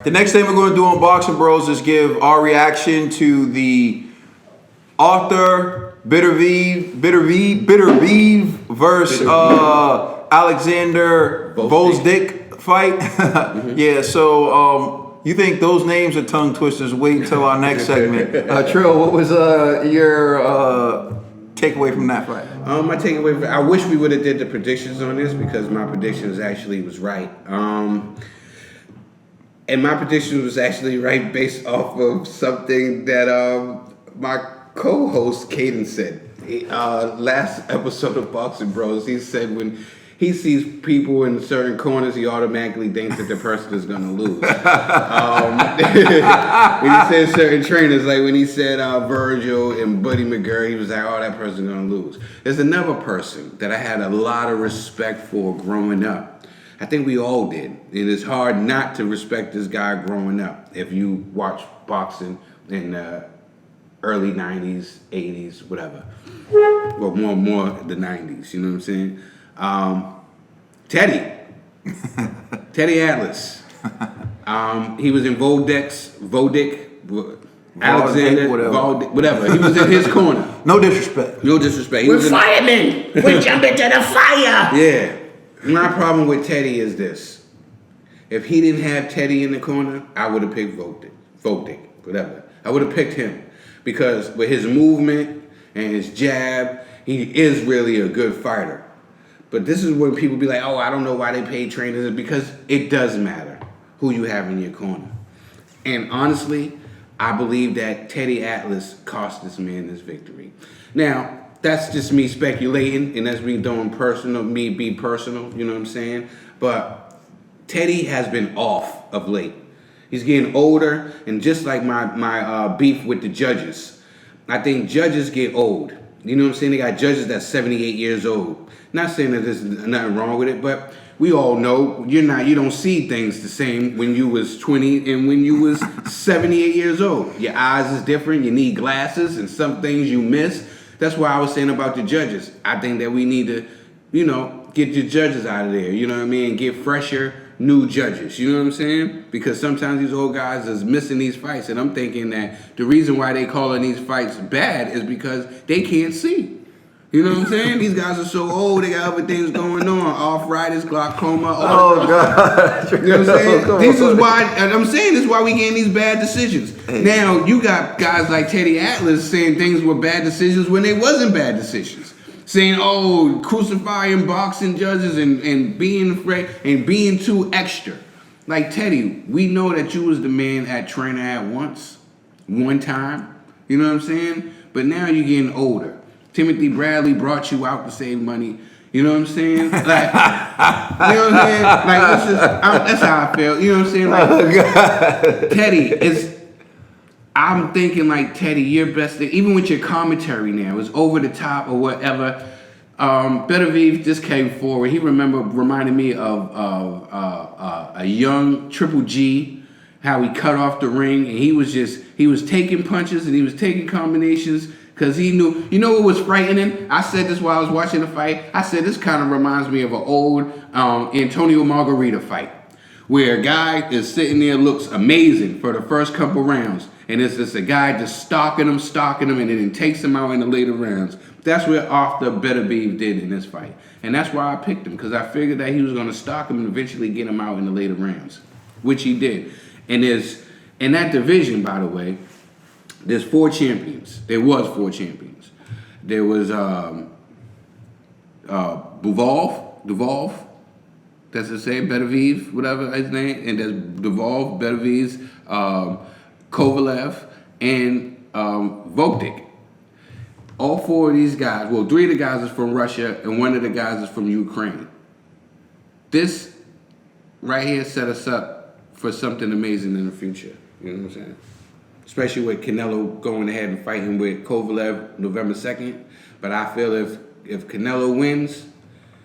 The next thing we're going to do on Boxing Bros is give our reaction to the Artur Beterbiev versus Oleksandr Gvozdyk fight. Yeah, so you think those names are tongue twisters? Wait until our next segment. Trill, what was your takeaway from that fight? My takeaway, I wish we would have did the predictions on this because my predictions actually was right. And my prediction was actually right based off of something that my co-host Caden said. Last episode of Boxing Bros, he said when he sees people in certain corners, he automatically thinks that the person is going to lose. When he said certain trainers, like when he said Virgil and Buddy McGurry, he was like, oh, that person's going to lose. There's another person that I had a lot of respect for growing up. I think we all did. It is hard not to respect this guy growing up. If you watch boxing in the early 90s, 80s, whatever. Well, more the 90s, you know what I'm saying? Teddy Atlas. He was in Gvozdyk, Alexander, whatever. He was in his corner. No disrespect. We're firemen. We're jumping to the fire. Yeah. My problem with Teddy is this. If he didn't have Teddy in the corner, I would have picked Gvozdyk, whatever. I would have picked him. Because with his movement and his jab, he is really a good fighter. But this is when people be like, oh, I don't know why they pay trainers. Because it does matter who you have in your corner. And honestly, I believe that Teddy Atlas cost this man this victory. Now, that's just me speculating, and that's me doing being personal, you know what I'm saying? But Teddy has been off of late. He's getting older, and just like my beef with the judges, I think judges get old. You know what I'm saying? They got judges that's 78 years old. Not saying that there's nothing wrong with it, but we all know you don't see things the same when you was 20 and when you was 78 years old. Your eyes is different, you need glasses, and some things you miss. That's why I was saying about the judges. I think that we need to, get your judges out of there, you know what I mean? Get fresher, new judges, you know what I'm saying? Because sometimes these old guys is missing these fights, and I'm thinking that the reason why they calling these fights bad is because they can't see. You know what I'm saying? These guys are so old, they got other things going on. Arthritis, glaucoma. God. You know what I'm saying? This is why we getting these bad decisions. Hey. Now, you got guys like Teddy Atlas saying things were bad decisions when they wasn't bad decisions. Saying, oh, crucifying boxing judges and being afraid and being too extra. Like, Teddy, we know that you was the man at trainer at one time. You know what I'm saying? But now you're getting older. Timothy Bradley brought you out to save money. You know what I'm saying? Like, you know what I'm saying? Like, that's how I feel. You know what I'm saying? Like, Teddy I'm thinking like, Teddy, your best thing, even with your commentary now, is over the top or whatever. Beterbiev just came forward. He reminded me of a young Triple G, how he cut off the ring, and he was taking punches and he was taking combinations. Because he knew, what was frightening? I said this while I was watching the fight. I said this kind of reminds me of an old Antonio Margarita fight. Where a guy is sitting there, looks amazing for the first couple rounds. And it's just a guy just stalking him, and then takes him out in the later rounds. That's what Artur Beterbiev did in this fight. And that's why I picked him. Because I figured that he was going to stalk him and eventually get him out in the later rounds. Which he did. And in that division, by the way, there's 4 champions. There was 4 champions. There was Duvall, that's the same, Beterbiev, whatever his name, and there's Duvall, Beterbiev, Kovalev, and Gvozdyk. All 4 of these guys, 3 of the guys is from Russia, and 1 of the guys is from Ukraine. This right here set us up for something amazing in the future. You know what I'm saying? Especially with Canelo going ahead and fighting with Kovalev November 2nd. But I feel if Canelo wins,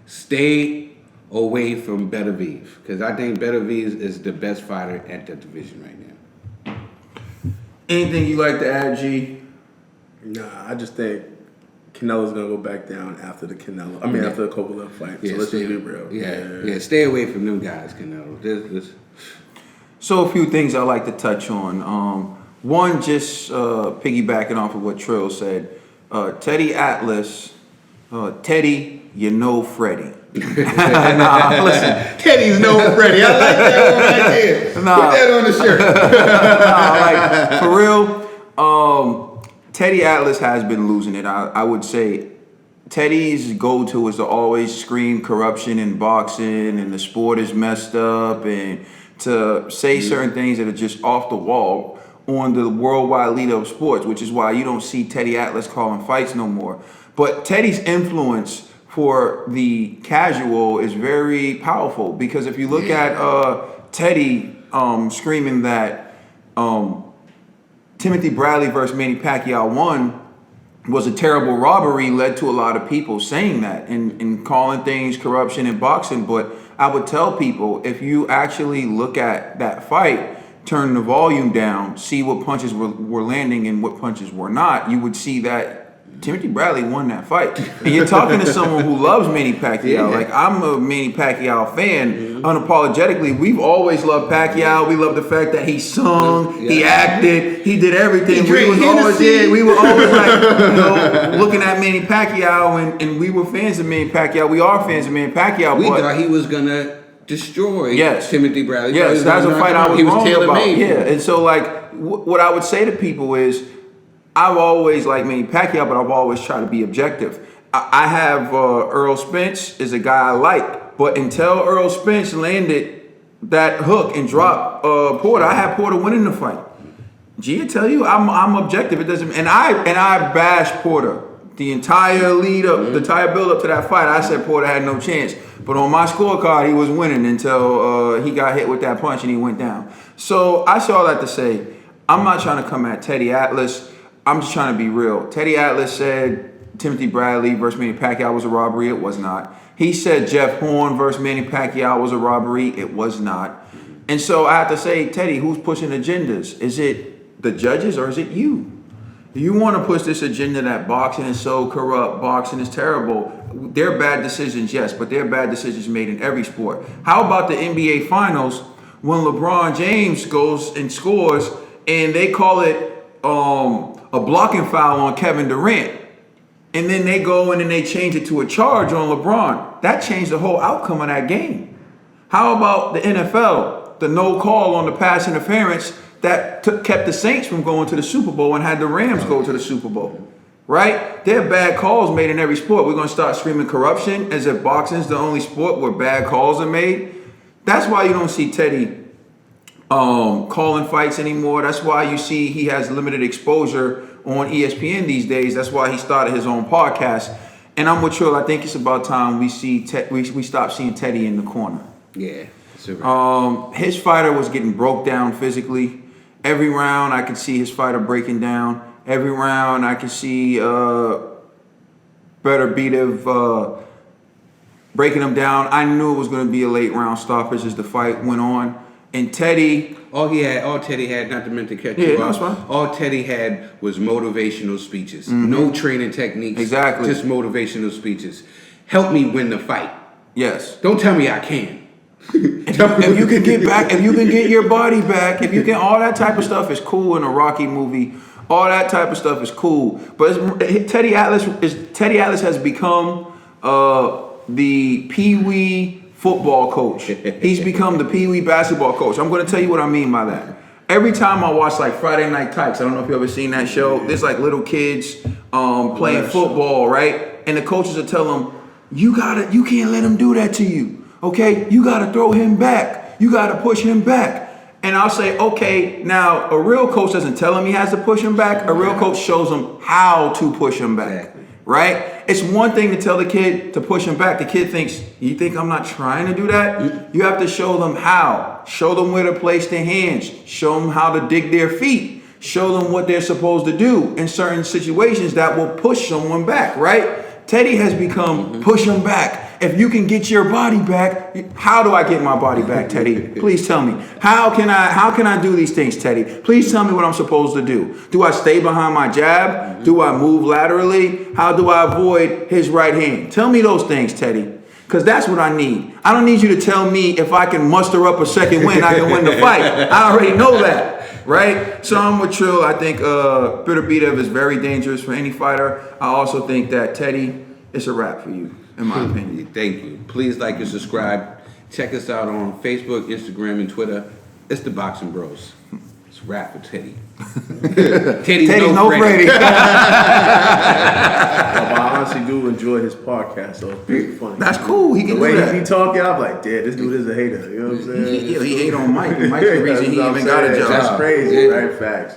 stay away from Beterbiev. Because I think Beterbiev is the best fighter at that division right now. Anything you like to add, G? Nah, I just think Canelo's going to go back down after the after the Kovalev fight. So let's just be real. Yeah, stay away from them guys, Canelo. So a few things I like to touch on. One, just piggybacking off of what Trill said. Teddy Atlas, Teddy, you know Freddie. Nah, listen. Teddy's no Freddie. I like that one right there. Nah. Put that on the shirt. Like for real, Teddy Atlas has been losing it. I would say Teddy's go-to is to always scream corruption in boxing and the sport is messed up, and to say certain things that are just off the wall on the worldwide leader of sports, which is why you don't see Teddy Atlas calling fights no more. But Teddy's influence for the casual is very powerful, because if you look at Teddy screaming that Timothy Bradley versus Manny Pacquiao won was a terrible robbery, led to a lot of people saying that and calling things corruption in boxing. But I would tell people, if you actually look at that fight, turn the volume down, see what punches were landing and what punches were not, you would see that Timothy Bradley won that fight. And you're talking to someone who loves Manny Pacquiao. Yeah. Like, I'm a Manny Pacquiao fan, unapologetically. We've always loved Pacquiao. We love the fact that he sung, he acted, he did everything. He drank We were always like, looking at Manny Pacquiao, and we were fans of Manny Pacquiao. We are fans of Manny Pacquiao. We but thought he was gonna destroy Timothy Bradley. Yes, that's a fight I was wrong about. Tailor-made. Yeah, and so like what I would say to people is, I've always liked Manny Pacquiao, but I've always tried to be objective. I have Earl Spence is a guy I like, but until Earl Spence landed that hook and dropped Porter, I had Porter winning the fight. G, I tell you, I'm objective. It doesn't, and I bashed Porter the entire lead up, the entire build up to that fight. I said Porter had no chance, but on my scorecard, he was winning until he got hit with that punch and he went down. So I say all that to say, I'm not trying to come at Teddy Atlas. I'm just trying to be real. Teddy Atlas said Timothy Bradley versus Manny Pacquiao was a robbery. It was not. He said Jeff Horn versus Manny Pacquiao was a robbery. It was not. And so I have to say, Teddy, who's pushing agendas? Is it the judges or is it you? You want to push this agenda that boxing is so corrupt, boxing is terrible. They're bad decisions, yes, but they're bad decisions made in every sport. How about the NBA Finals when LeBron James goes and scores and they call it a blocking foul on Kevin Durant, and then they go in and they change it to a charge on LeBron? That changed the whole outcome of that game. How about the NFL, the no call on the pass interference that kept the Saints from going to the Super Bowl and had the Rams go to the Super Bowl? Right? There are bad calls made in every sport. We're going to start screaming corruption as if boxing's the only sport where bad calls are made. That's why you don't see Teddy calling fights anymore. That's why you see he has limited exposure on ESPN these days. That's why he started his own podcast. And I'm with Trill. I think it's about time we stop seeing Teddy in the corner. Yeah, super. His fighter was getting broke down physically. Every round I could see his fighter breaking down. Every round I could see Beterbiev breaking him down. I knew it was going to be a late round stoppage as the fight went on. And Teddy, all Teddy had, not to mention catch yeah, you that's off, fine. all Teddy had was motivational speeches. No training techniques. Exactly. Just motivational speeches. Help me win the fight. Yes. Don't tell me I can. If you can get back, if you can get your body back, if you can, all that type of stuff is cool in a Rocky movie. All that type of stuff is cool. But Teddy Atlas has become the Pee-wee football coach. He's become the Pee-wee basketball coach. I'm going to tell you what I mean by that. Every time I watch like Friday Night Tykes, I don't know if you ever seen that show. There's like little kids playing football, right? And the coaches will tell them, you can't let him do that to you. Okay? You got to throw him back. You got to push him back. And I'll say, okay, now a real coach doesn't tell him he has to push him back. A real coach shows him how to push him back. Exactly. Right? It's one thing to tell the kid to push him back. The kid thinks, you think I'm not trying to do that? You have to show them how. Show them where to place their hands. Show them how to dig their feet. Show them what they're supposed to do in certain situations that will push someone back, right? Teddy has become push him back. If you can get your body back, how do I get my body back, Teddy? Please tell me. How can I do these things, Teddy? Please tell me what I'm supposed to do. Do I stay behind my jab? Do I move laterally? How do I avoid his right hand? Tell me those things, Teddy. Because that's what I need. I don't need you to tell me if I can muster up a second win, I can win the fight. I already know that, right? So I'm with Trill. I think Beterbiev is very dangerous for any fighter. I also think that Teddy, it's a wrap for you, in my opinion. Thank you. Please like and subscribe. Check us out on Facebook, Instagram, and Twitter. It's the Boxing Bros. It's a wrap for Teddy. Teddy's no Freddy. But I honestly do enjoy his podcast, so it's pretty funny. That's cool. He can the way do that. he be talking, I'm like, damn, this dude is a hater. You know what I'm saying? He ate on Mike. Mike's the reason he That's what I'm even got a saying. job. That's crazy, right? Facts.